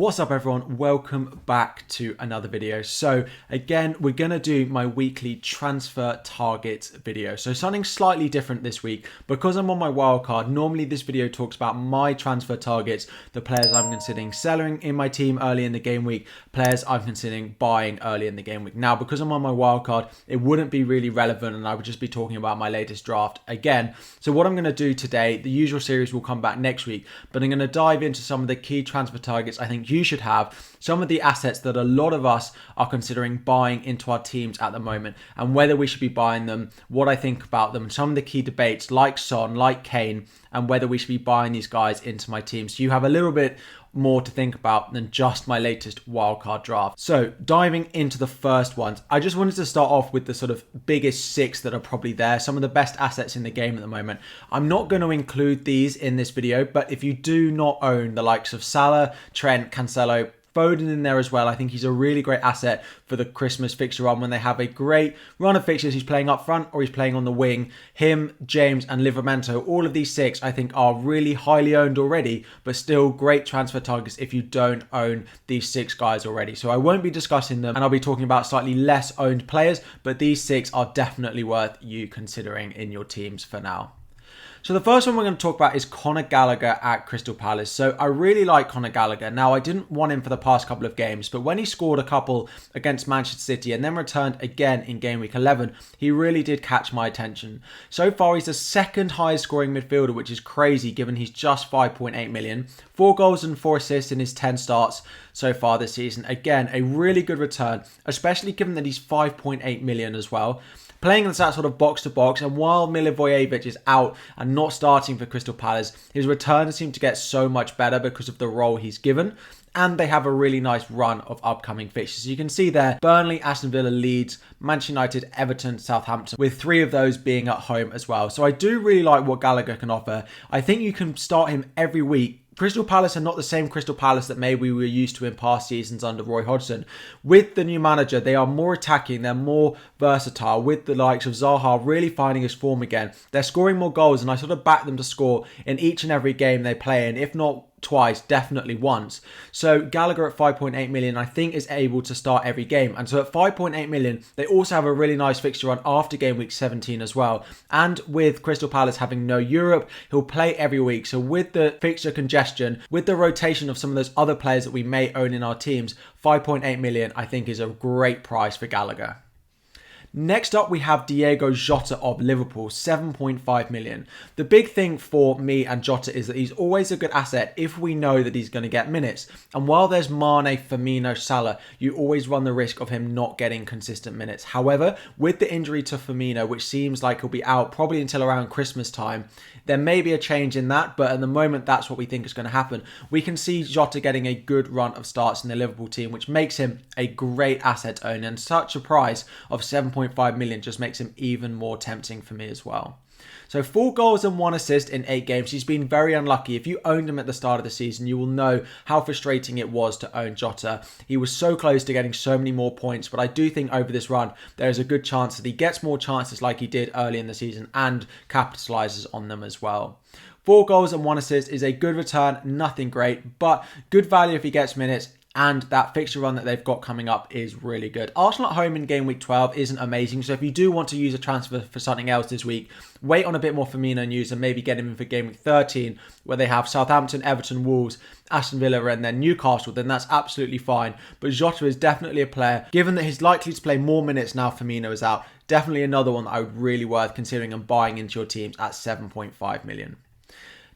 What's up everyone, welcome back to another video. So again, we're going to do my weekly transfer targets video. So something slightly different this week because I'm on my wildcard. Normally this video talks about my transfer targets, the players I'm considering selling in my team early in the game week, players I'm considering buying early in the game week. Now, because I'm on my wildcard, it wouldn't be really relevant and I would just be talking about my latest draft again. So what I'm going to do today, the usual series will come back next week, but I'm going to dive into some of the key transfer targets I think you should have, some of the assets that a lot of us are considering buying into our teams at the moment, and whether we should be buying them, what I think about them, some of the key debates like Son, like Kane, and whether we should be buying these guys into my team. So you have a little bit more to think about than just my latest wildcard draft. So diving into the first ones, I just wanted to start off with the sort of biggest six that are probably there, some of the best assets in the game at the moment. I'm not going to include these in this video, but if you do not own the likes of Salah, Trent, Cancelo, Foden in there as well, I think he's a really great asset for the Christmas fixture run when they have a great run of fixtures. He's playing up front or he's playing on the wing. Him, James and Livramento, all of these six I think are really highly owned already, but still great transfer targets if you don't own these six guys already. So I won't be discussing them and I'll be talking about slightly less owned players, but these six are definitely worth you considering in your teams for now. So the first one we're going to talk about is Conor Gallagher at Crystal Palace. So I really like Conor Gallagher. Now, I didn't want him for the past couple of games, but when he scored a couple against Manchester City and then returned again in game week 11, he really did catch my attention. So far, he's the second highest scoring midfielder, which is crazy given he's just 5.8 million. 4 goals and 4 assists in his 10 starts so far this season. Again, a really good return, especially given that he's 5.8 million as well. Playing in that sort of box-to-box, and while Milivojevic is out and not starting for Crystal Palace, his returns seem to get so much better because of the role he's given, and they have a really nice run of upcoming fixtures. You can see there, Burnley, Aston Villa, Leeds, Manchester United, Everton, Southampton, with 3 of those being at home as well. So I do really like what Gallagher can offer. I think you can start him every week. Crystal Palace are not the same Crystal Palace that maybe we were used to in past seasons under Roy Hodgson. With the new manager, they are more attacking, they're more versatile, with the likes of Zaha really finding his form again. They're scoring more goals, and I sort of back them to score in each and every game they play in, if not twice, definitely once. So Gallagher at 5.8 million I think is able to start every game, and so at 5.8 million they also have a really nice fixture run after game week 17 as well. And with Crystal Palace having no Europe, he'll play every week, so with the fixture congestion, with the rotation of some of those other players that we may own in our teams, 5.8 million I think is a great price for Gallagher. Next up, we have Diogo Jota of Liverpool, 7.5 million. The big thing for me and Jota is that he's always a good asset if we know that he's going to get minutes. And while there's Mane, Firmino, Salah, you always run the risk of him not getting consistent minutes. However, with the injury to Firmino, which seems like he'll be out probably until around Christmas time, there may be a change in that, but at the moment, that's what we think is going to happen. We can see Jota getting a good run of starts in the Liverpool team, which makes him a great asset to own, and such a price of 7.5 million just makes him even more tempting for me as well. So 4 goals and 1 assist in 8 games. He's been very unlucky. If you owned him at the start of the season, you will know how frustrating it was to own Jota. He was so close to getting so many more points, but I do think over this run, there is a good chance that he gets more chances like he did early in the season and capitalises on them as well. 4 goals and 1 assist is a good return, nothing great, but good value if he gets minutes. And that fixture run that they've got coming up is really good. Arsenal at home in game week 12 isn't amazing. So if you do want to use a transfer for something else this week, wait on a bit more Firmino news and maybe get him in for game week 13, where they have Southampton, Everton, Wolves, Aston Villa and then Newcastle, then that's absolutely fine. But Jota is definitely a player, given that he's likely to play more minutes now Firmino is out, definitely another one that I would really worth considering and buying into your teams at 7.5 million.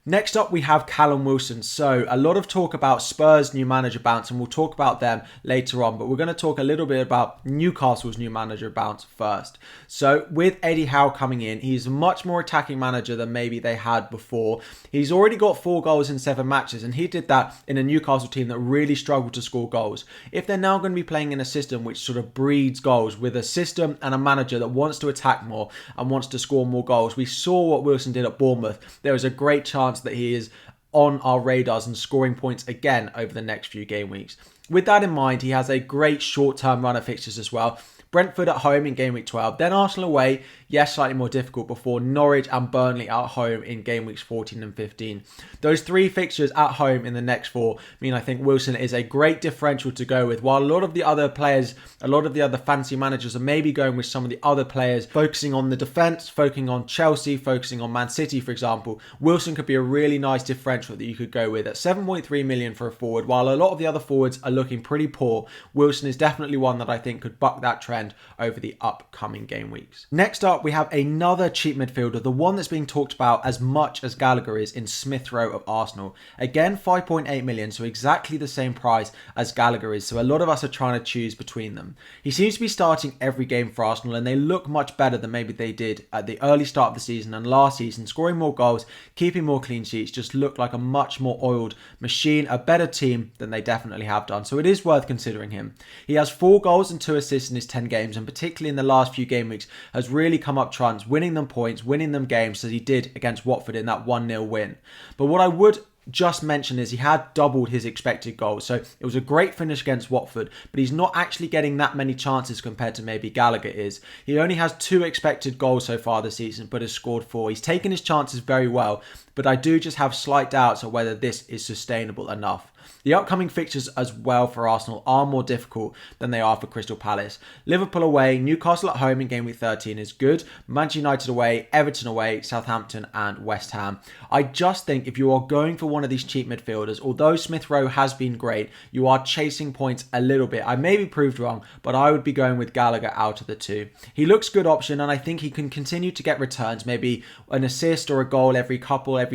Next up, we have Callum Wilson. So a lot of talk about Spurs' new manager bounce, and we'll talk about them later on, but we're going to talk a little bit about Newcastle's new manager bounce first. So with Eddie Howe coming in, he's a much more attacking manager than maybe they had before. He's already got 4 goals in 7 matches, and he did that in a Newcastle team that really struggled to score goals. If they're now going to be playing in a system which sort of breeds goals, with a system and a manager that wants to attack more and wants to score more goals, we saw what Wilson did at Bournemouth. There is a great chance that he is on our radars and scoring points again over the next few game weeks. With that in mind, he has a great short-term run of fixtures as well. Brentford at home in game week 12, then Arsenal away, yes, slightly more difficult before Norwich and Burnley at home in game weeks 14 and 15. Those 3 fixtures at home in the next 4 mean I think Wilson is a great differential to go with, while a lot of the other players, a lot of the other fancy managers are maybe going with some of the other players, focusing on the defence, focusing on Chelsea, focusing on Man City, for example. Wilson could be a really nice differential that you could go with at 7.3 million for a forward. While a lot of the other forwards are looking pretty poor, Wilson is definitely one that I think could buck that trend over the upcoming game weeks. Next up, we have another cheap midfielder, the one that's being talked about as much as Gallagher is, in Smith Rowe of Arsenal. Again, 5.8 million, so exactly the same price as Gallagher is, so a lot of us are trying to choose between them. He seems to be starting every game for Arsenal, and they look much better than maybe they did at the early start of the season and last season, scoring more goals, keeping more clean sheets, just look like a much more oiled machine, a better team than they definitely have done, so it is worth considering him. He has 4 goals and 2 assists in his 10 games, and particularly in the last few game weeks has really come up trumps, winning them points, winning them games as he did against Watford in that 1-0 win. But what I would just mention is he had doubled his expected goals, so it was a great finish against Watford, but he's not actually getting that many chances compared to maybe Gallagher is. He only has 2 expected goals so far this season, but has scored 4. He's taken his chances very well, but I do just have slight doubts on whether this is sustainable enough. The upcoming fixtures as well for Arsenal are more difficult than they are for Crystal Palace. Liverpool away, Newcastle at home in game week 13 is good. Manchester United away, Everton away, Southampton and West Ham. I just think if you are going for one of these cheap midfielders, although Smith Rowe has been great, you are chasing points a little bit. I may be proved wrong, but I would be going with Gallagher out of the 2. He looks good option, and I think he can continue to get returns, maybe an assist or a goal every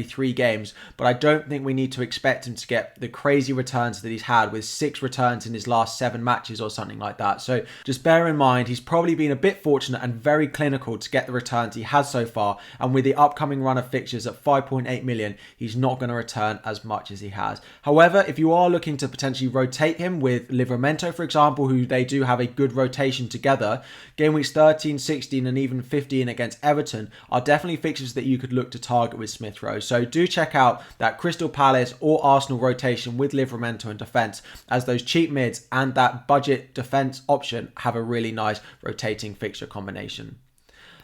3 games, but I don't think we need to expect him to get the crazy returns that he's had with 6 returns in his last 7 matches or something like that. So just bear in mind, he's probably been a bit fortunate and very clinical to get the returns he has so far, and with the upcoming run of fixtures at 5.8 million, he's not going to return as much as he has. However, if you are looking to potentially rotate him with Livramento, for example, who they do have a good rotation together, game weeks 13, 16 and even 15 against Everton are definitely fixtures that you could look to target with Smith Rowe. So do check out that Crystal Palace or Arsenal rotation with Livramento and defence, as those cheap mids and that budget defence option have a really nice rotating fixture combination.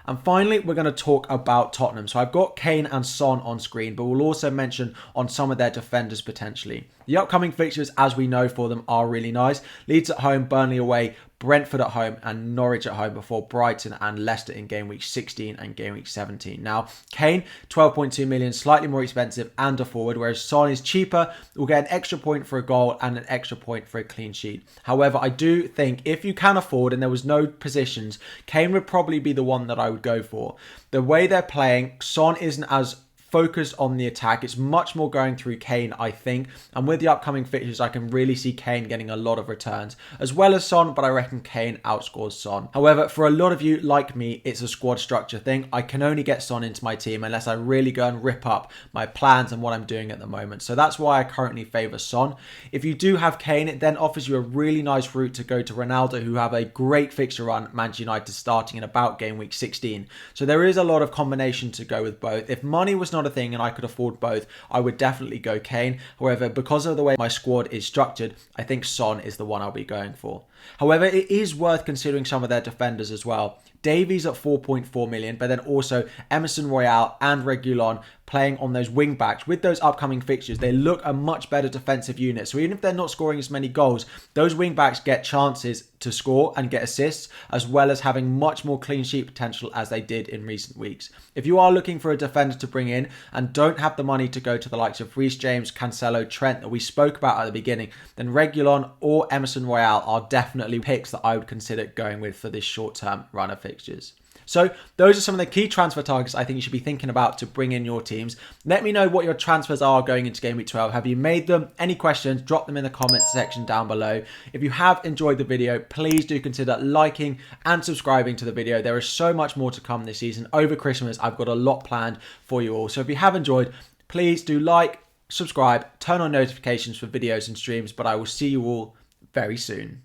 And finally, we're going to talk about Tottenham. So I've got Kane and Son on screen, but we'll also mention on some of their defenders potentially. The upcoming fixtures, as we know for them, are really nice. Leeds at home, Burnley away, Brentford at home and Norwich at home before Brighton and Leicester in game week 16 and game week 17. Now, Kane, 12.2 million, slightly more expensive and a forward, whereas Son is cheaper, will get an extra point for a goal and an extra point for a clean sheet. However, I do think if you can afford and there was no positions, Kane would probably be the one that I would go for. The way they're playing, Son isn't as focused on the attack. It's much more going through Kane, I think. And with the upcoming fixtures, I can really see Kane getting a lot of returns, as well as Son, but I reckon Kane outscores Son. However, for a lot of you, like me, it's a squad structure thing. I can only get Son into my team unless I really go and rip up my plans and what I'm doing at the moment. So that's why I currently favour Son. If you do have Kane, it then offers you a really nice route to go to Ronaldo, who have a great fixture run, Manchester United starting in about game week 16. So there is a lot of combination to go with both. If money was not a thing and I could afford both, I would definitely go Kane. However, because of the way my squad is structured, I think Son is the one I'll be going for. However, it is worth considering some of their defenders as well. Davies at 4.4 million, but then also Emerson Royale and Reguilon playing on those wing backs. With those upcoming fixtures, they look a much better defensive unit. So even if they're not scoring as many goals, those wing backs get chances to score and get assists, as well as having much more clean sheet potential as they did in recent weeks. If you are looking for a defender to bring in and don't have the money to go to the likes of Reece James, Cancelo, Trent that we spoke about at the beginning, then Reguilon or Emerson Royale are definitely picks that I would consider going with for this short-term run of fixtures. So those are some of the key transfer targets I think you should be thinking about to bring in your teams. Let me know what your transfers are going into Game Week 12. Have you made them? Any questions? Drop them in the comments section down below. If you have enjoyed the video, please do consider liking and subscribing to the video. There is so much more to come this season. Over Christmas, I've got a lot planned for you all. So if you have enjoyed, please do like, subscribe, turn on notifications for videos and streams, but I will see you all very soon.